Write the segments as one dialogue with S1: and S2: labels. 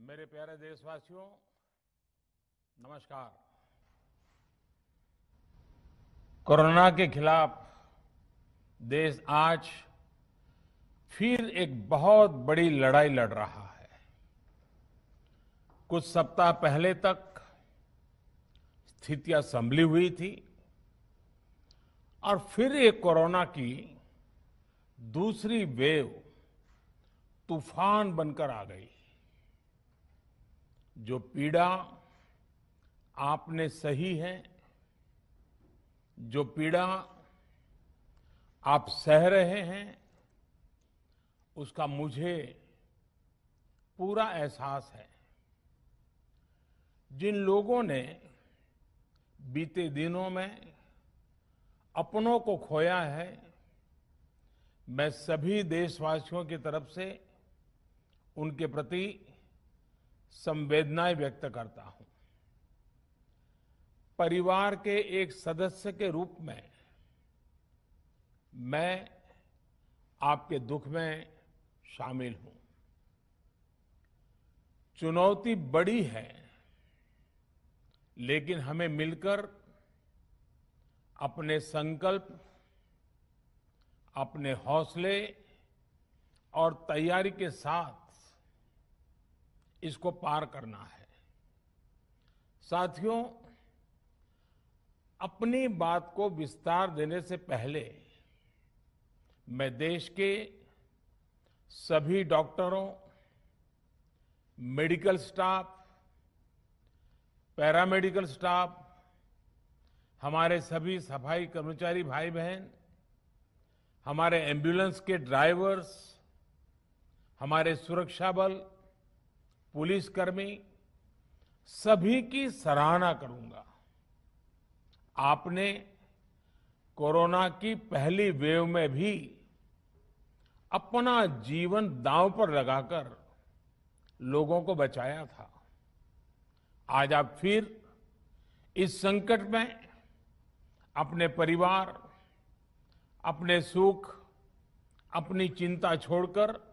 S1: मेरे प्यारे देशवासियों, नमस्कार। कोरोना के खिलाफ देश आज फिर एक बहुत बड़ी लड़ाई लड़ रहा है। कुछ सप्ताह पहले तक स्थितियां संभली हुई थी और फिर एक कोरोना की दूसरी वेव तूफान बनकर आ गई। जो पीड़ा आपने सही है, जो पीड़ा आप सह रहे हैं, उसका मुझे पूरा एहसास है। जिन लोगों ने बीते दिनों में अपनों को खोया है, मैं सभी देशवासियों की तरफ से उनके प्रति संवेदनाएं व्यक्त करता हूं। परिवार के एक सदस्य के रूप में मैं आपके दुख में शामिल हूं। चुनौती बड़ी है, लेकिन हमें मिलकर अपने संकल्प, अपने हौसले और तैयारी के साथ इसको पार करना है। साथियों, अपनी बात को विस्तार देने से पहले मैं देश के सभी डॉक्टरों, मेडिकल स्टाफ, पैरामेडिकल स्टाफ, हमारे सभी सफाई कर्मचारी भाई बहन, हमारे एम्बुलेंस के ड्राइवर्स, हमारे सुरक्षा बल, पुलिसकर्मी, सभी की सराहना करूंगा। आपने कोरोना की पहली वेव में भी अपना जीवन दांव पर लगाकर लोगों को बचाया था। आज आप फिर इस संकट में अपने परिवार, अपने सुख, अपनी चिंता छोड़कर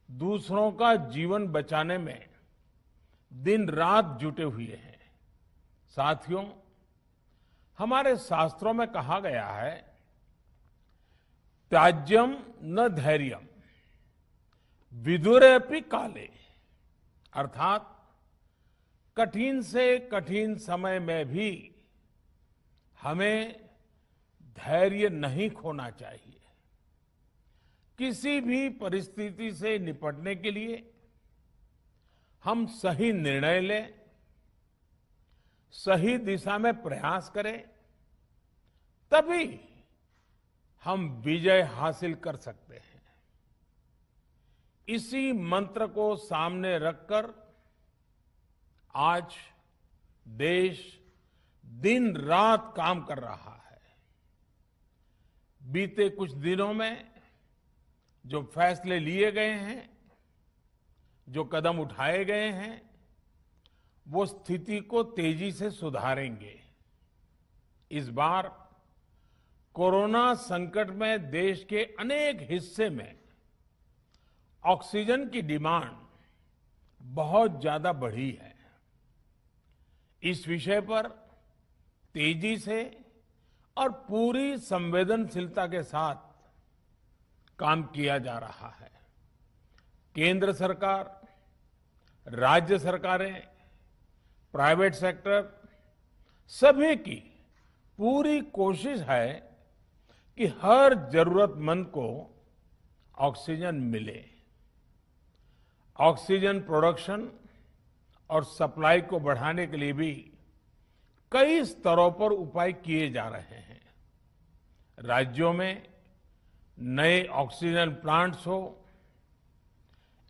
S1: दूसरों का जीवन बचाने में दिन रात जुटे हुए हैं। साथियों, हमारे शास्त्रों में कहा गया है, त्याज्यम न धैर्यम विदुरेऽपि काले, अर्थात कठिन से कठिन समय में भी हमें धैर्य नहीं खोना चाहिए। किसी भी परिस्थिति से निपटने के लिए हम सही निर्णय लें, सही दिशा में प्रयास करें, तभी हम विजय हासिल कर सकते हैं। इसी मंत्र को सामने रखकर आज देश दिन रात काम कर रहा है। बीते कुछ दिनों में जो फैसले लिए गए हैं, जो कदम उठाए गए हैं, वो स्थिति को तेजी से सुधारेंगे। इस बार कोरोना संकट में देश के अनेक हिस्से में ऑक्सीजन की डिमांड बहुत ज्यादा बढ़ी है। इस विषय पर तेजी से और पूरी संवेदनशीलता के साथ काम किया जा रहा है। केंद्र सरकार, राज्य सरकारें, प्राइवेट सेक्टर, सभी की पूरी कोशिश है कि हर जरूरतमंद को ऑक्सीजन मिले। ऑक्सीजन प्रोडक्शन और सप्लाई को बढ़ाने के लिए भी कई स्तरों पर उपाय किए जा रहे हैं। राज्यों में नए ऑक्सीजन प्लांट्स हो,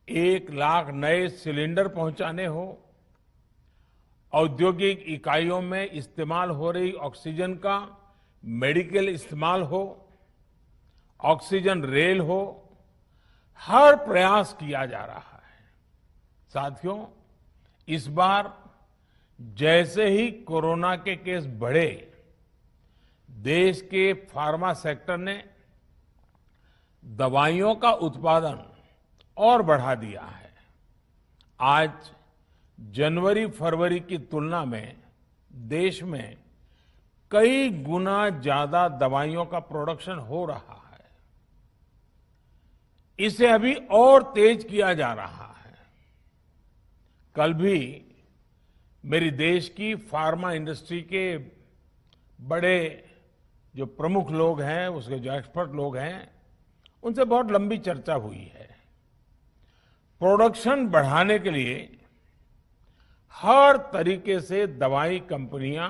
S1: 1 लाख नए सिलेंडर पहुंचाने हो, औद्योगिक इकाइयों में इस्तेमाल हो रही ऑक्सीजन का मेडिकल इस्तेमाल हो, ऑक्सीजन रेल हो, हर प्रयास किया जा रहा है। साथियों, इस बार जैसे ही कोरोना के केस बढ़े, देश के फार्मा सेक्टर ने दवाइयों का उत्पादन और बढ़ा दिया है। आज जनवरी फरवरी की तुलना में देश में कई गुना ज्यादा दवाइयों का प्रोडक्शन हो रहा है। इसे अभी और तेज किया जा रहा है। कल भी मेरी देश की फार्मा इंडस्ट्री के बड़े जो प्रमुख लोग हैं, उसके जो एक्सपर्ट लोग हैं, उनसे बहुत लंबी चर्चा हुई है। प्रोडक्शन बढ़ाने के लिए हर तरीके से दवाई कंपनियां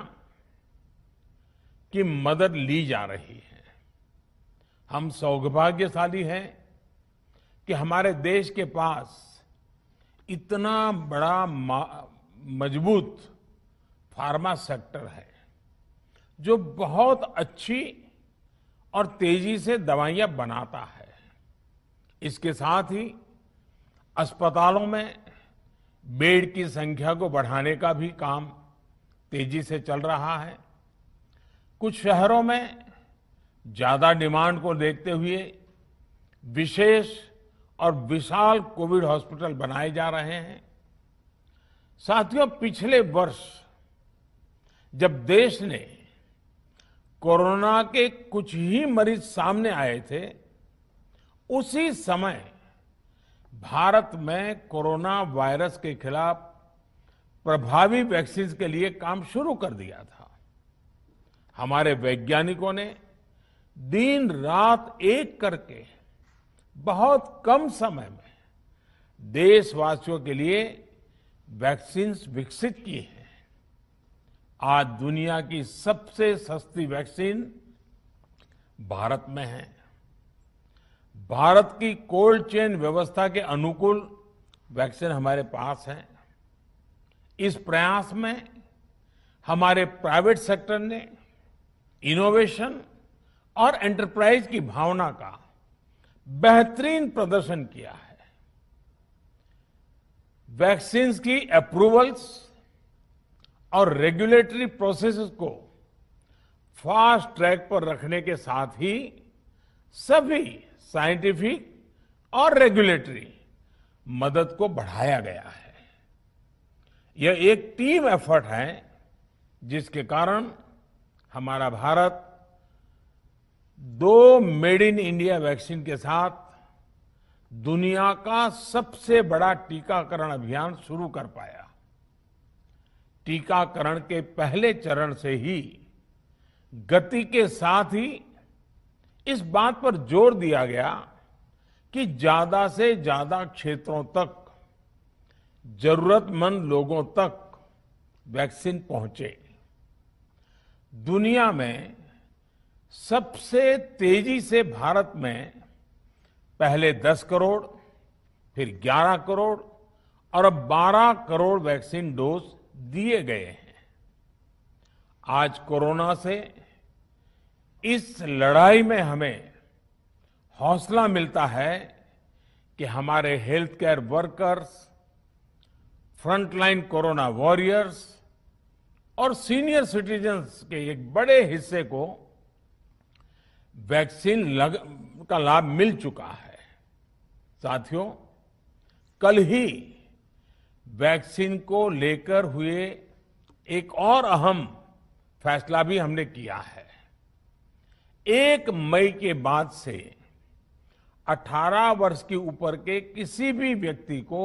S1: की मदद ली जा रही है। हम सौभाग्यशाली हैं कि हमारे देश के पास इतना बड़ा मजबूत फार्मा सेक्टर है जो बहुत अच्छी और तेजी से दवाइयां बनाता है। इसके साथ ही अस्पतालों में बेड की संख्या को बढ़ाने का भी काम तेजी से चल रहा है। कुछ शहरों में ज्यादा डिमांड को देखते हुए विशेष और विशाल कोविड हॉस्पिटल बनाए जा रहे हैं। साथियों, पिछले वर्ष जब देश ने कोरोना के कुछ ही मरीज सामने आए थे, उसी समय भारत में कोरोना वायरस के खिलाफ प्रभावी वैक्सीन के लिए काम शुरू कर दिया था। हमारे वैज्ञानिकों ने दिन रात एक करके बहुत कम समय में देशवासियों के लिए वैक्सीन विकसित की है। आज दुनिया की सबसे सस्ती वैक्सीन भारत में है। भारत की कोल्ड चेन व्यवस्था के अनुकूल वैक्सीन हमारे पास है। इस प्रयास में हमारे प्राइवेट सेक्टर ने इनोवेशन और एंटरप्राइज की भावना का बेहतरीन प्रदर्शन किया है। वैक्सीन्स की अप्रूवल्स और रेगुलेटरी प्रोसेसेस को फास्ट ट्रैक पर रखने के साथ ही सभी साइंटिफिक और रेगुलेटरी मदद को बढ़ाया गया है। यह एक टीम एफर्ट है जिसके कारण हमारा Bharat 2 made in India vaccine के साथ दुनिया का सबसे बड़ा टीकाकरण अभियान शुरू कर पाया। टीकाकरण के पहले चरण से ही गति के साथ ही इस बात पर जोर दिया गया कि ज्यादा से ज्यादा क्षेत्रों तक, जरूरतमंद लोगों तक वैक्सीन पहुंचे। दुनिया में सबसे तेजी से भारत में पहले 10 करोड़, फिर 11 करोड़ और अब 12 करोड़ वैक्सीन डोज दिए गए हैं। आज कोरोना से इस लड़ाई में हमें हौसला मिलता है कि हमारे health care workers, frontline corona warriors और सीनियर सिटीजन्स के एक बड़े हिस्से को वैक्सीन का लाभ मिल चुका है। साथियों, कल ही वैक्सीन को लेकर हुए एक और अहम फैसला भी हमने किया है। 1 मई के बाद से 18 वर्ष के ऊपर के किसी भी व्यक्ति को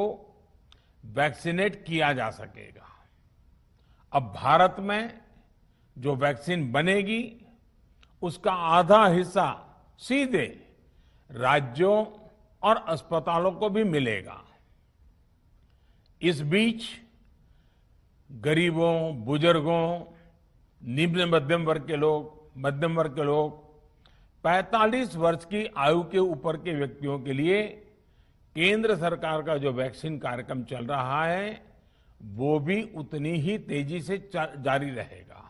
S1: वैक्सीनेट किया जा सकेगा। अब भारत में जो वैक्सीन बनेगी उसका आधा हिस्सा सीधे राज्यों और अस्पतालों को भी मिलेगा। इस बीच गरीबों, बुजुर्गों, निम्न मध्यम वर्ग के लोग 45 वर्ष की आयु के ऊपर के व्यक्तियों के लिए केंद्र सरकार का जो वैक्सीन कार्यक्रम चल रहा है वो भी उतनी ही तेजी से जारी रहेगा।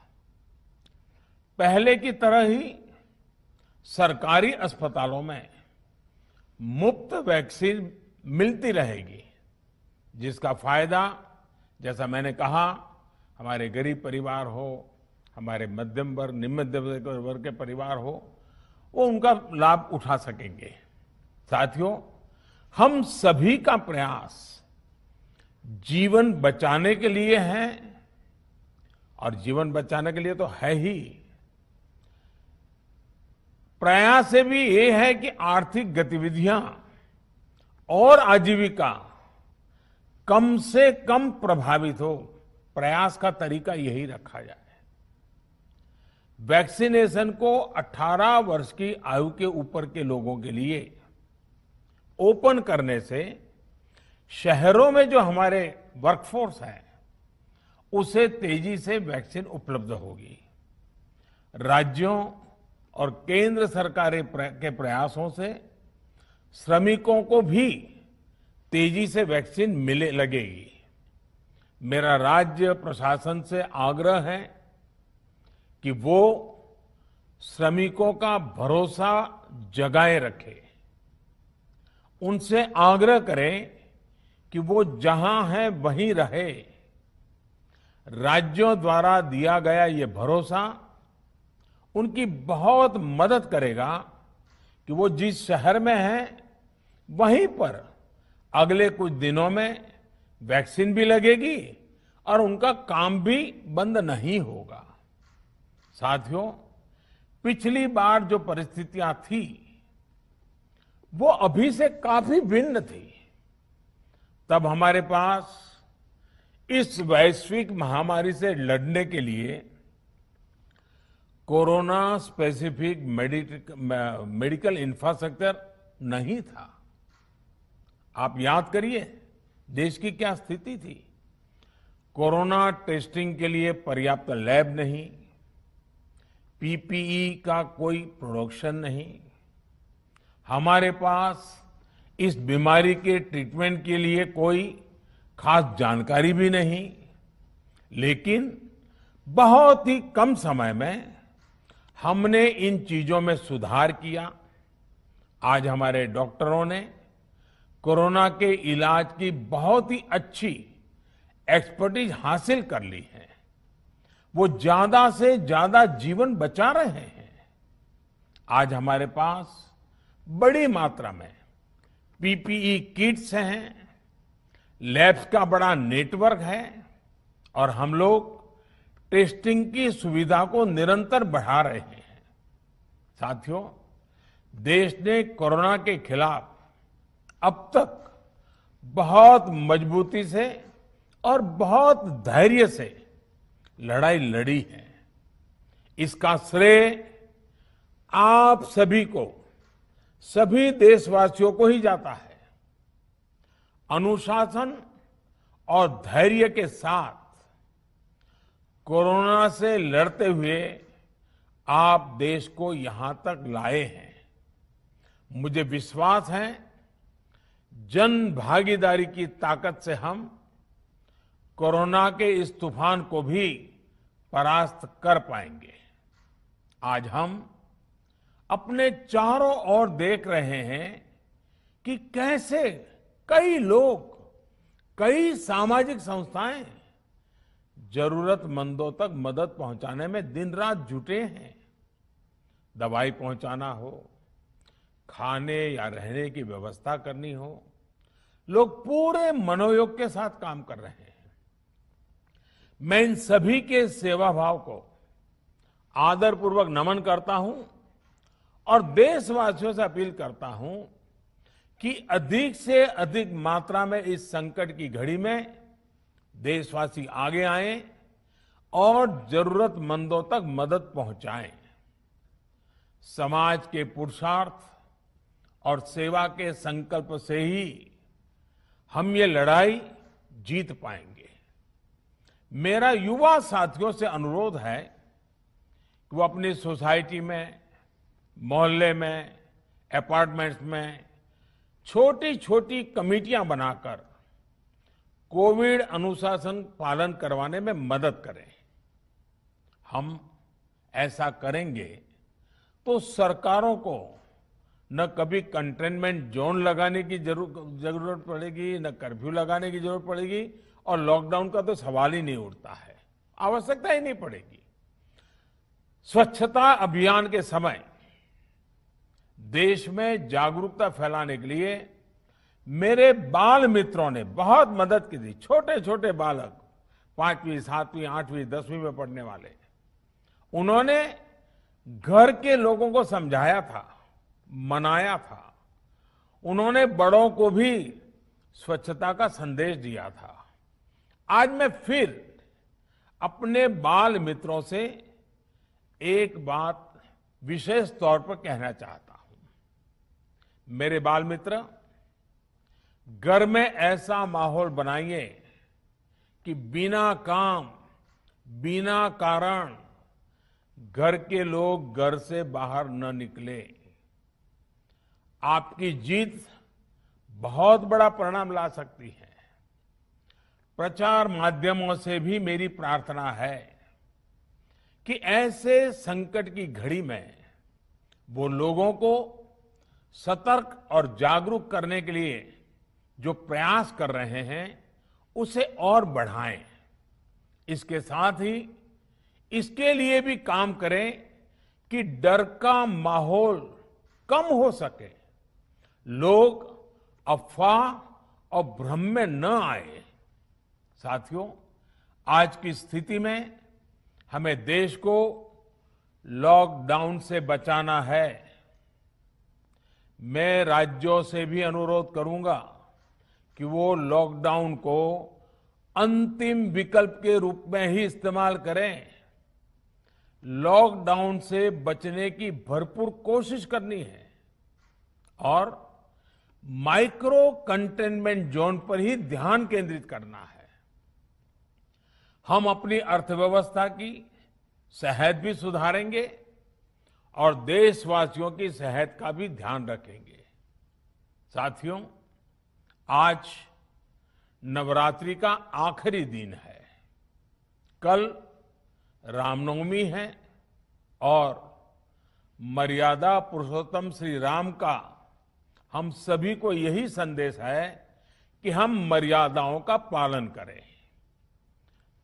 S1: पहले की तरह ही सरकारी अस्पतालों में मुफ्त वैक्सीन मिलती रहेगी, जिसका फायदा, जैसा मैंने कहा, हमारे गरीब परिवार हो, हमारे मध्यम वर्ग, निम्न मध्यम वर्ग के परिवार हो, वो उनका लाभ उठा सकेंगे। साथियों, हम सभी का प्रयास जीवन बचाने के लिए है, और जीवन बचाने के लिए तो है ही, प्रयास से भी ये है कि आर्थिक गतिविधियां और आजीविका कम से कम प्रभावित हो। प्रयास का तरीका यही रखा जाए। वैक्सीनेशन को 18 वर्ष की आयु के ऊपर के लोगों के लिए ओपन करने से शहरों में जो हमारे वर्कफोर्स है उसे तेजी से वैक्सीन उपलब्ध होगी। राज्यों और केंद्र सरकार के प्रयासों से श्रमिकों को भी तेजी से वैक्सीन मिले लगेगी। मेरा राज्य प्रशासन से आग्रह है कि वो श्रमिकों का भरोसा जगाए रखे। उनसे आग्रह करें कि वो जहां है वहीं रहे। राज्यों द्वारा दिया गया ये भरोसा उनकी बहुत मदद करेगा कि वो जिस शहर में है वहीं पर अगले कुछ दिनों में वैक्सीन भी लगेगी और उनका काम भी बंद नहीं होगा। साथियों, पिछली बार जो परिस्थितियां थी वो अभी से काफी भिन्न थी। तब हमारे पास इस वैश्विक महामारी से लड़ने के लिए कोरोना स्पेसिफिक मेडिकल इंफ्रास्ट्रक्चर नहीं था। आप याद करिए देश की क्या स्थिति थी। कोरोना टेस्टिंग के लिए पर्याप्त लैब नहीं, पीपीई का कोई प्रोडक्शन नहीं, हमारे पास इस बीमारी के ट्रीटमेंट के लिए कोई खास जानकारी भी नहीं। लेकिन बहुत ही कम समय में हमने इन चीजों में सुधार किया। आज हमारे डॉक्टरों ने कोरोना के इलाज की बहुत ही अच्छी एक्सपर्टीज हासिल कर ली है। वो ज्यादा से ज्यादा जीवन बचा रहे हैं। आज हमारे पास बड़ी मात्रा में पीपीई किट्स हैं, लैब्स का बड़ा नेटवर्क है और हम लोग टेस्टिंग की सुविधा को निरंतर बढ़ा रहे हैं। साथियों, देश ने कोरोना के खिलाफ अब तक बहुत मजबूती से और बहुत धैर्य से लड़ाई लड़ी है। इसका श्रेय आप सभी को, सभी देशवासियों को ही जाता है। अनुशासन और धैर्य के साथ कोरोना से लड़ते हुए आप देश को यहां तक लाए हैं। मुझे विश्वास है जन भागीदारी की ताकत से हम कोरोना के इस तूफान को भी परास्त कर पाएंगे। आज हम अपने चारों ओर देख रहे हैं कि कैसे कई लोग, कई सामाजिक संस्थाएं जरूरतमंदों तक मदद पहुंचाने में दिन रात जुटे हैं। दवाई पहुंचाना हो, खाने या रहने की व्यवस्था करनी हो, लोग पूरे मनोयोग के साथ काम कर रहे हैं। मैं इन सभी के सेवा भाव को आदरपूर्वक नमन करता हूं और देशवासियों से अपील करता हूं कि अधिक से अधिक मात्रा में इस संकट की घड़ी में देशवासी आगे आएं और जरूरतमंदों तक मदद पहुंचाएं। समाज के पुरुषार्थ और सेवा के संकल्प से ही हम ये लड़ाई जीत पाएंगे। मेरा युवा साथियों से अनुरोध है कि वो अपनी सोसाइटी में, मोहल्ले में, अपार्टमेंट्स में छोटी छोटी कमेटियां बनाकर कोविड अनुशासन पालन करवाने में मदद करें। हम ऐसा करेंगे तो सरकारों को न कभी कंटेनमेंट जोन लगाने की जरूरत पड़ेगी, न कर्फ्यू लगाने की जरूरत पड़ेगी और लॉकडाउन का तो सवाल ही नहीं उठता है, आवश्यकता ही नहीं पड़ेगी। स्वच्छता अभियान के समय देश में जागरूकता फैलाने के लिए मेरे बाल मित्रों ने बहुत मदद की थी। छोटे छोटे बालक, 5वीं, 7वीं, 8वीं, 10वीं में पढ़ने वाले, उन्होंने घर के लोगों को समझाया था, मनाया था। उन्होंने बड़ों को भी स्वच्छता का संदेश दिया था। आज मैं फिर अपने बाल मित्रों से एक बात विशेष तौर पर कहना चाहता हूं। मेरे बाल मित्र, घर में ऐसा माहौल बनाइए कि बिना काम, बिना कारण घर के लोग घर से बाहर न निकले। आपकी जीत बहुत बड़ा परिणाम ला सकती है। प्रचार माध्यमों से भी मेरी प्रार्थना है कि ऐसे संकट की घड़ी में वो लोगों को सतर्क और जागरूक करने के लिए जो प्रयास कर रहे हैं उसे और बढ़ाएं। इसके साथ ही इसके लिए भी काम करें कि डर का माहौल कम हो सके, लोग अफवाह और भ्रम में न आए। साथियों, आज की स्थिति में हमें देश को लॉकडाउन से बचाना है। मैं राज्यों से भी अनुरोध करूंगा कि वो लॉकडाउन को अंतिम विकल्प के रूप में ही इस्तेमाल करें। लॉकडाउन से बचने की भरपूर कोशिश करनी है और माइक्रो कंटेनमेंट जोन पर ही ध्यान केंद्रित करना है। हम अपनी अर्थव्यवस्था की सेहत भी सुधारेंगे और देशवासियों की सेहत का भी ध्यान रखेंगे। साथियों, आज नवरात्रि का आखिरी दिन है। कल रामनवमी है और मर्यादा पुरुषोत्तम श्री राम का हम सभी को यही संदेश है कि हम मर्यादाओं का पालन करें।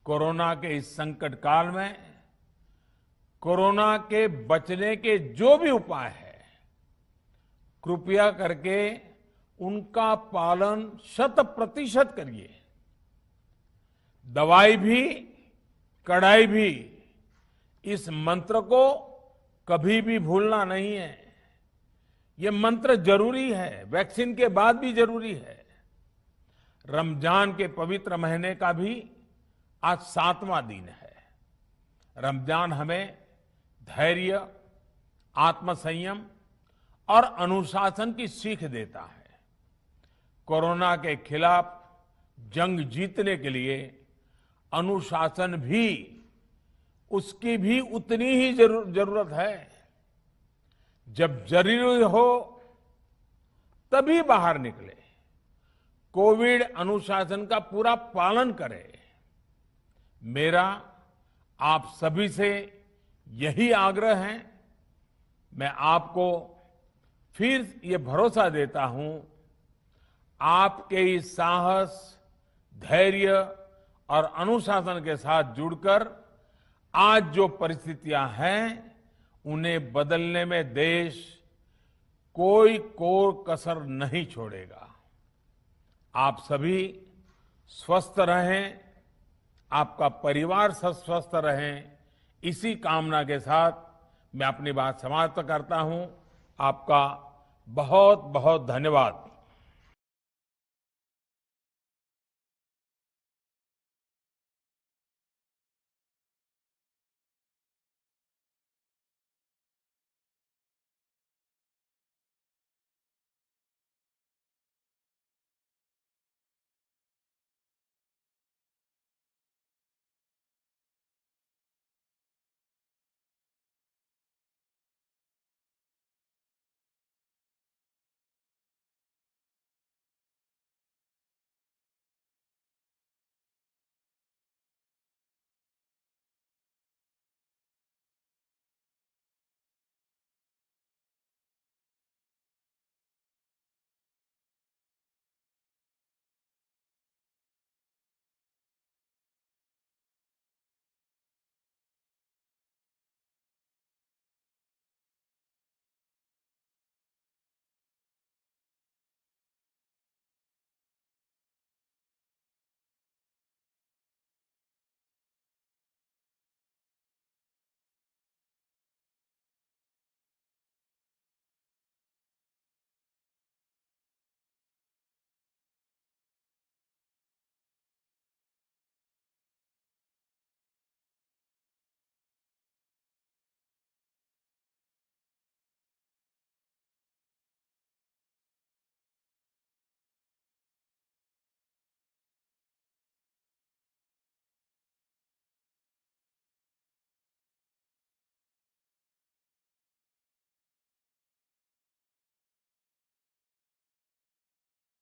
S1: कोरोना के इस संकट काल में कोरोना के बचने के जो भी उपाय है, कृपया करके उनका पालन 100% करिए। दवाई भी, कड़ाई भी, इस मंत्र को कभी भी भूलना नहीं है। ये मंत्र जरूरी है, वैक्सीन के बाद भी जरूरी है। रमजान के पवित्र महीने का भी आज 7वां दिन है। रमजान हमें धैर्य, आत्मसंयम और अनुशासन की सीख देता है। कोरोना के खिलाफ जंग जीतने के लिए अनुशासन भी, उसकी भी उतनी ही जरूरत है। जब जरूरी हो तभी बाहर निकले। कोविड अनुशासन का पूरा पालन करें। मेरा आप सभी से यही आग्रह है। मैं आपको फिर ये भरोसा देता हूं, आपके इस साहस, धैर्य और अनुशासन के साथ जुड़कर आज जो परिस्थितियां हैं उन्हें बदलने में देश कोई कोर कसर नहीं छोड़ेगा। आप सभी स्वस्थ रहें, आपका परिवार सब स्वस्थ रहें, इसी कामना के साथ मैं अपनी बात समाप्त करता हूं। आपका बहुत बहुत धन्यवाद।